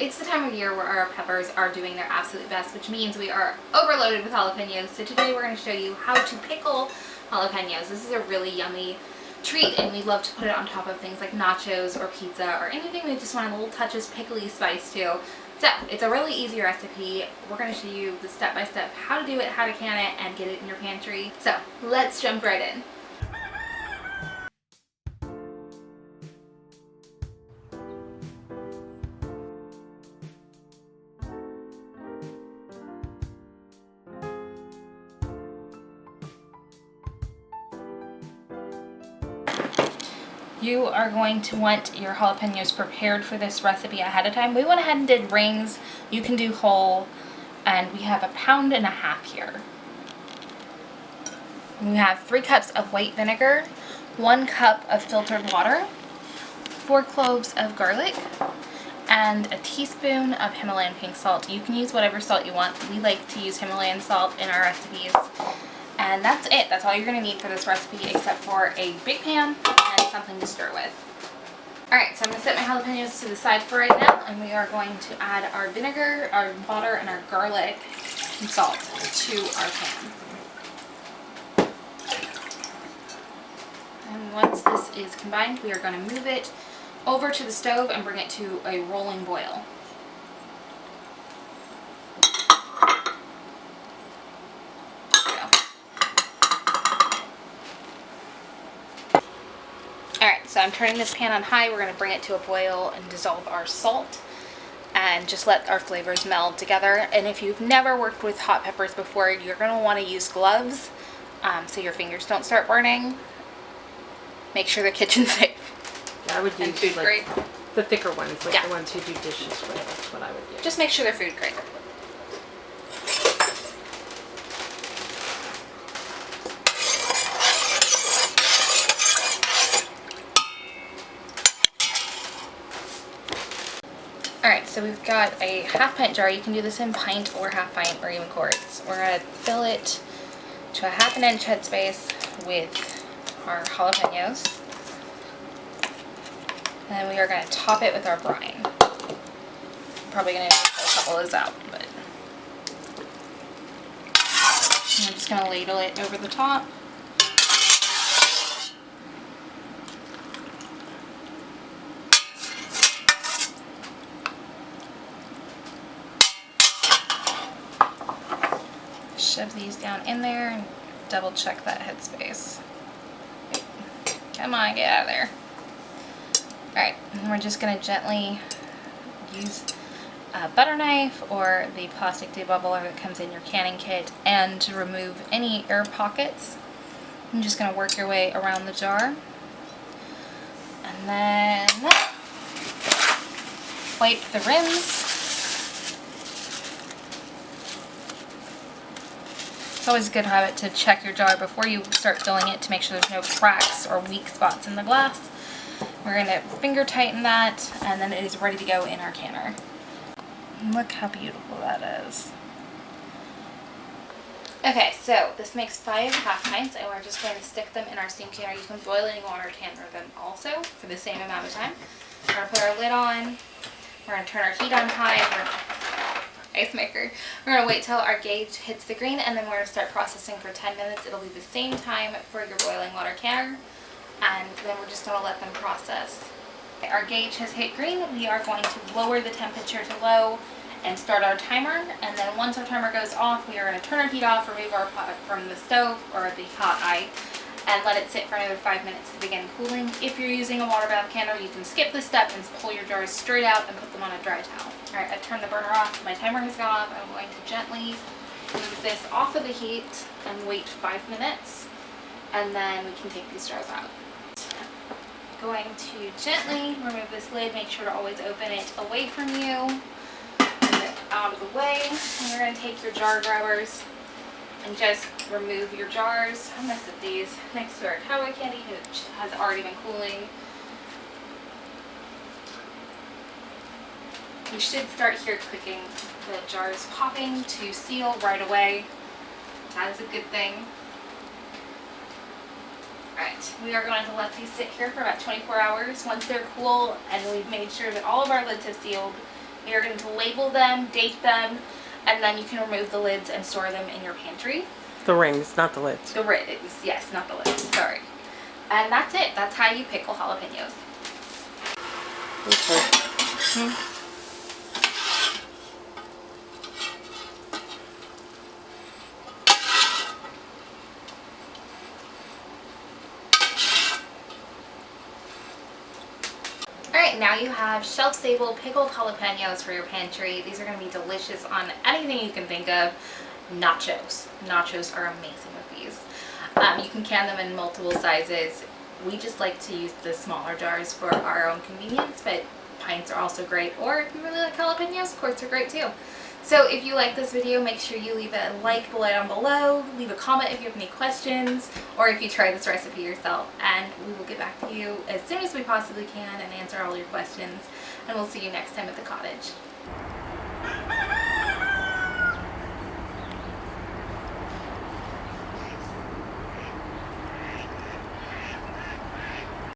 it's the time of year where our peppers are doing their absolute best, which means we are overloaded with jalapenos. So today we're going to show you how to pickle jalapenos. This is a really yummy treat, and we love to put it on top of things like nachos or pizza or anything we just want a little touch of pickly spice to. So it's a really easy recipe. We're going to show you the step-by-step how to do it, how to can it, and get it in your pantry. So let's jump right in. You are going to want your jalapenos prepared for this recipe ahead of time. We went ahead and did rings. You can do whole, and we have 1.5 pounds here. We have 3 cups of white vinegar, 1 cup of filtered water, 4 cloves of garlic, and a teaspoon of Himalayan pink salt. You can use whatever salt you want. We like to use Himalayan salt in our recipes. And that's it. That's all you're going to need for this recipe, except for a big pan and something to stir with. Alright, so I'm going to set my jalapenos to the side for right now, and we are going to add our vinegar, our water, and our garlic and salt to our pan. And once this is combined, we are going to move it over to the stove and bring it to a rolling boil. Alright, so I'm turning this pan on high. We're going to bring it to a boil and dissolve our salt and just let our flavors meld together. And if you've never worked with hot peppers before, you're going to want to use gloves so your fingers don't start burning. Make sure they're kitchen safe. Yeah, I would use food grade. The thicker ones, like the ones you do dishes with. That's what I would use. Just make sure they're food grade. Alright, so we've got a 1/2 pint jar. You can do this in pint or 1/2 pint or even quarts. We're going to fill it to a 1/2 inch headspace with our jalapenos. And then we are going to top it with our brine. I'm probably going to pull a couple of those out, but I'm just going to ladle it over the top. Shove these down in there and double check that headspace. Come on, get out of there. Alright, and we're just going to gently use a butter knife or the plastic debubbler that comes in your canning kit and to remove any air pockets. I'm just going to work your way around the jar. And then wipe the rims. It's always a good habit to check your jar before you start filling it to make sure there's no cracks or weak spots in the glass. We're going to finger tighten that, and then it is ready to go in our canner. Look how beautiful that is. Okay, so this makes 5 1/2 pints, and we're just going to stick them in our steam canner. You can boiling water canner them also for the same amount of time. We're going to put our lid on. We're going to turn our heat on high. Ice maker. We're going to wait till our gauge hits the green, and then we're going to start processing for 10 minutes. It'll be the same time for your boiling water canner, and then we're just going to let them process. Okay, our gauge has hit green. We are going to lower the temperature to low and start our timer, and then once our timer goes off, we are going to turn our heat off, remove our pot from the stove or the hot eye, and let it sit for another 5 minutes to begin cooling. If you're using a water bath canner, you can skip this step and pull your jars straight out and put them on a dry towel. Alright, I've turned the burner off. My timer has gone off. I'm going to gently move this off of the heat and wait 5 minutes, and then we can take these jars out. Going to gently remove this lid. Make sure to always open it away from you, move it out of the way. And you're going to take your jar grabbers and just remove your jars. I'm going to set these next to our cowboy candy, which has already been cooling. You should start here clicking the jars popping to seal right away. That is a good thing. Alright, we are going to let these sit here for about 24 hours. Once they're cool and we've made sure that all of our lids have sealed, You're going to label them, date them, and then you can remove the lids and store them in your pantry. The rings, not the lids. The lids, yes, not the lids, sorry. And that's it. That's how you pickle jalapenos. Okay. Alright, now you have shelf-stable pickled jalapenos for your pantry. These are going to be delicious on anything you can think of. Nachos. Nachos are amazing with these. You can can them in multiple sizes. We just like to use the smaller jars for our own convenience, but pints are also great. Or if you really like jalapenos, quarts are great too. So if you like this video, make sure you leave a like down below, leave a comment if you have any questions, or if you try this recipe yourself, and we will get back to you as soon as we possibly can and answer all your questions. And we'll see you next time at the cottage.